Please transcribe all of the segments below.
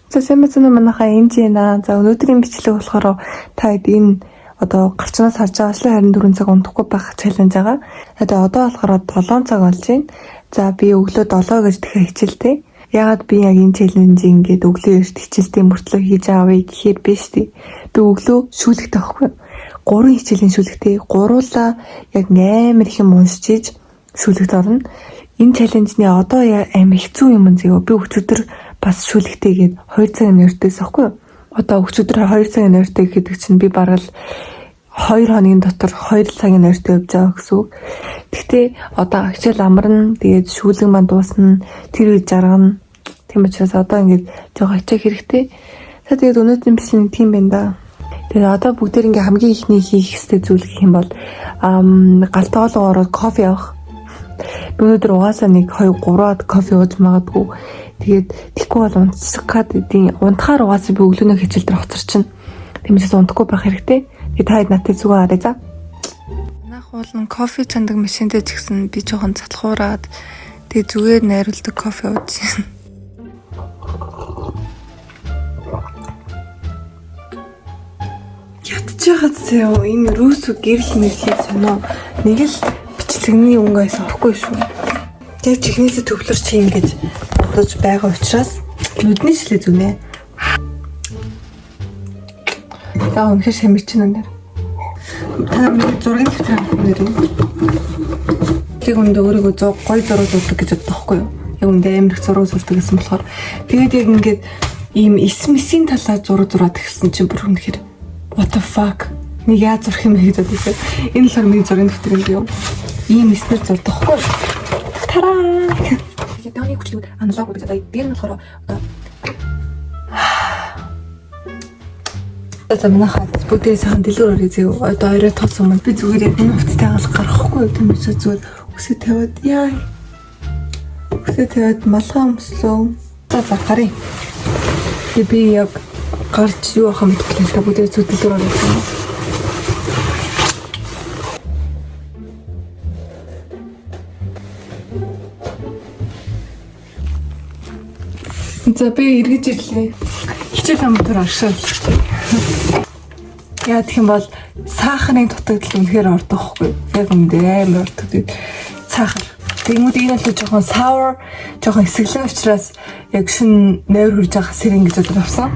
За сайн байна уу манайхаа энэ жина. За өнөөдрийн бичлэг болохоор та хэд энэ одоо гарчнаас харж байгаа ажлын 24 цаг унтахгүй байх чаленж байгаа. Одоо болохоор 7 цаг болж байна. За би өглөө 7 гэж тэгэхээр хичээлтэй. Ягаад би яг энэ чаленжийг ингээд өглөө эрт хичээлтэй мөртлөө хийж авъя гэхээр биш тий. Би өглөө шүүлэгтэй байхгүй. 3 хичээлийн шүүлэгтэй. Гуруулаа яг амар их юм уншиж шүүлэгт орно. Энэ чаленжны одоо амар хэцүү юм зөө. Би өчигдөр бас шүүлэгтэйгээд 2 цагийн нойртойс ахгүй юу? Одоо өчигдөр 2 цагийн нойртой гэдэг чинь би бараг л 2 хоногийн дотор 2 цагийн нойртой явж байгаа гэсэн үг. Гэхдээ одоо хичээл амарна. Тэгээд шүүлэг маань дуусна. Тэр үед жаргана. Тийм учраас одоо ингээд жоо хичээх хэрэгтэй. За тэгээд өнөөдрийн бичлэг тийм байна да. Тэгээд одоо бүгдээр ингээ хамгийн ихний хийх ёстой зүйл гэх юм бол галтаалгаа ороод кофе авах. Өнөөдөр угаасаа 1 2 3-аад кофе ууж магадгүй. Тэгээд тэггүй бол унтцахад эдийн унтахаар угаасаа би өглөөнөө хичээл дээр хоцорчин. Тиймээс унтахгүй байх хэрэгтэй. Тэгээд та хэд надад зүгөө харъя за. Манайх уулын кофе цандаг машинтай ч гэсэн би жоохон цалхуураад тэгээд зүгээр найруулдаг кофе ууж байна. Ятчихад зөө энэ рүүсү гэрэл мэрлээ сонио. Нэг л бичлэгний өнгөөс орохгүй шүү. Яг чихнээсээ төвлөрч хийн гэж бодож байгаа учраас нүдний шилээ зүнэ. Яа үнэхээр шамирчин өнөр. Та зургийн дэвтэр авах нэр юм. Тэг өндөө өөрийгөө гоё зураг зурдаг гэж боддог байхгүй юу? Яг өндөө амар их зураг зурдаг гэсэн болохоор тэгээд яг ингээд ийм эсмэсийн талаар зураг зураад гэсэн чинь бүр үнэхээр what the fuck нэг яаж зурх юм гэж боддог. Энэ л миний зургийн дэвтэр юм юу? Ийм эснэр зурдаг байхгүй юу? Тараа. Тэгээд дооны хүчлүүд аналог гэж одоо дээр нь болохоор одоо манайхаа бүгдээ сайхан дэлгүүр орё зөө. Одоо орой тооцсон юм. Би зүгээр яг энэ хувцтай галах гарахгүй юм тийм учраас зүгээр өсөө тавиад яа. Өсөө тавиад малгай өмслөө. За гарыг. Би яг гарч юу ахам гэдэгт та бүгдээ зөв дэлгүүр орё зөө. За би эргэж ирлээ. Хичээл хамтар аршаал. Яа гэх юм бол сахарын дутагдал үнэхээр ордог хгүй. Яг үндэ амар ордог. Сахар. Тэгмүүд энэ л жоохон sour, жоохон эсэглэн учраас яг шин нойр хурж байгаа сэрэн гэж бодож авсан.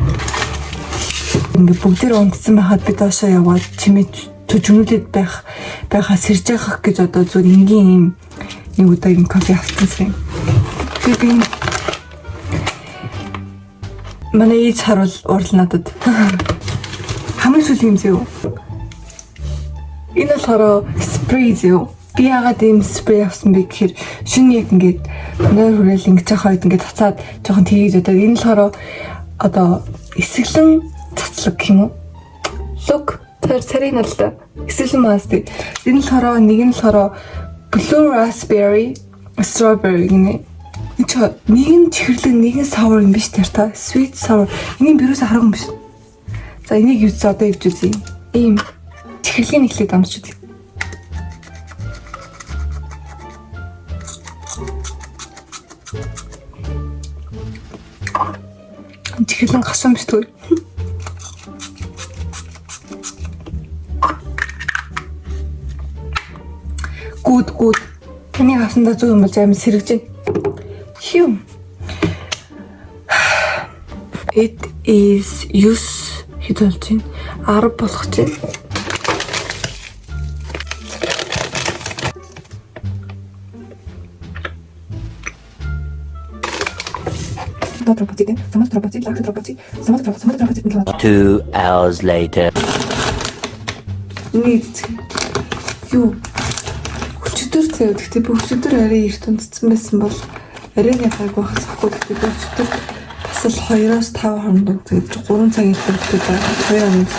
Ингээ бүгдээр унтсан байхад би доошоо яваад чимээ төжмөлөд байхаа сэрж яхах гэж одоо зүгээр энгийн юм нэг удаагийн кофе авчихсан. Би манай ээж харуул урал надад хамгийн сүүлийн юм зөө. Энэ болохоор спрей зөө. Би яагаад ийм спрей авсан бэ гэхээр шинэ яг ингээд нойр хүрээл ингэж яхаад ингээд цацаад жоохон тгийж одоо энэ болохоор одоо эсэглэн цацлаг гэх юм уу? Look царийн алда эсэглэн маст. Энэ болохоор нэг нь болохоор blue raspberry strawberry гинэ. Нэг нь чихэрлэг, нэг нь sour юм биш тэр та. Sweet sour. Энийг бирөөс харах юм биш. За энийг юу ч одоо ивж үзье. Ийм чихэрлийн нэхлээд амсч үзье. Чихэрлэн гасан биш түр. Good. Энийг авсандаа зүг юм болж амар сэргэж байна. It is use хэд болж байна? 10 болох чинь. Two hours later. Юу? Өчигдөр заяа гэхдээ би өчигдөр арай эрт унтсан байсан бол арайны хайг багсахгүй гэхдээ би өчигдөр бас л 2-5 хоног тэгээд 3 цагийн хүртэл байгаа 2 хоног.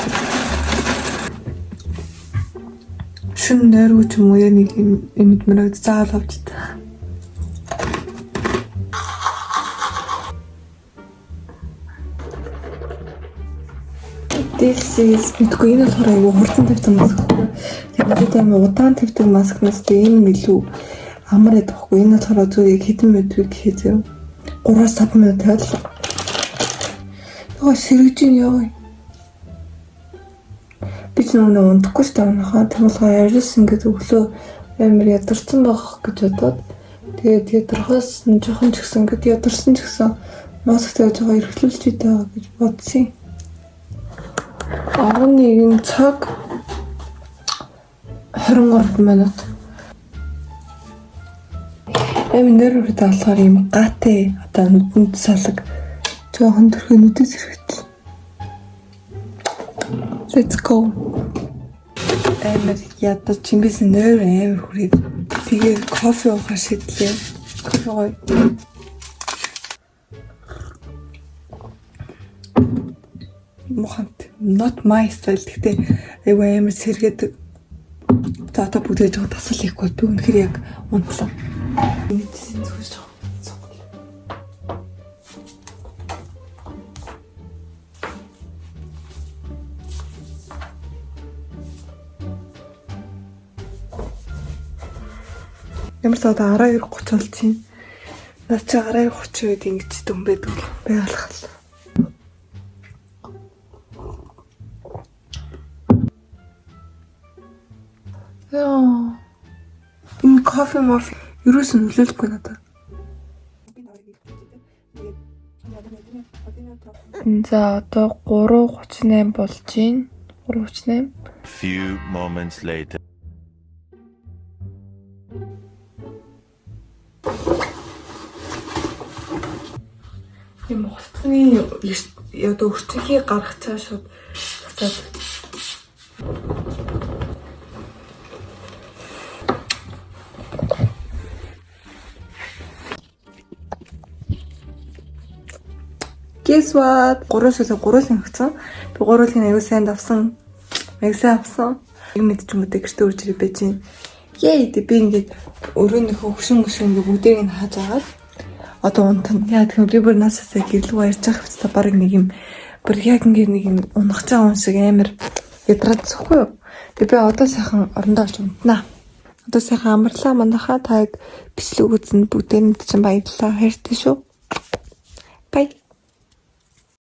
Шин нэрүү ч юм уу нэг юм мэдмэрэг заавал авч та. This is мэдгүй энэ болохоор аюу хурдан тавьсан маск. Тэгээд амар удаан тавьдаг маскнаас ийм илүү амар ядахгүй. Энэ болохоор зүгээр хэдэн минут гэхээ зөө. 3-5 минут тавьлаа. Яа сэргэж ийн яа. Би ч нөгөө унтахгүй шүү дээ өнөхөө. Тэмүүлгээ арьс ингээд өглөө амар ядарсан байх гэж бодоод тэгээд ядархаас нь жоохон ч гэсэн ингээд ядарсан ч гэсэн масктайгаа жоохон эргэлүүлж идэ гэж бодсон. 11 цаг 23 минут. Нэр үрд алгаар юм гаатай одоо нүдэнд салаг жоохон төрхөө нүдэд зэрэгтэл. Let's go. Амар ядаж чимбис нэр амар хүрээд тэгээ кофе уух шийдлээ. Кофе гоё. Мохант not my style гэхдээ айгүй амар сэргээд за одоо бүгдээ жоо тасал хийхгүй би үнэхээр яг унтлаа. Мэдсэн зүгш жоо. Ямар ч одоо 12:30 болж байна. Наа чи 12:30 үед ингэж дөмбөдөг байгалах л. Яа. Энэ кофе мофе юус нь нөлөөлөхгүй надад. За одоо 3:38 болж байна. 3:38. Few moments later. Юм хувцсны одоо өртгөгийг гаргах цаа шууд цацаад. Guess what? 3 өгсөн. Би 3-ын аягүй сайн давсан. Аягүй сайн авсан. Юм мэдчихмүүдээ гэртээ үрж ирээ байж гин. Яа би ингээд өрөөнийхөө хөшин ингээд бүгдийг нь хааж агаад одоо унтана. Яа тэгэхээр би бүр насасаа гэрлгүй ярьж байгаа хэвчээ баг нэг юм бүр яг ингээд нэг юм унах чаа юм шиг амар ядраад зөхгүй юу. Тэгээ би одоо сайхан орондоо олж унтнаа. Одоо сайхан амарлаа манайхаа таг бичлэг үзэн бүгдээрэнд чинь баярлалаа. Хайртай шүү. Bye.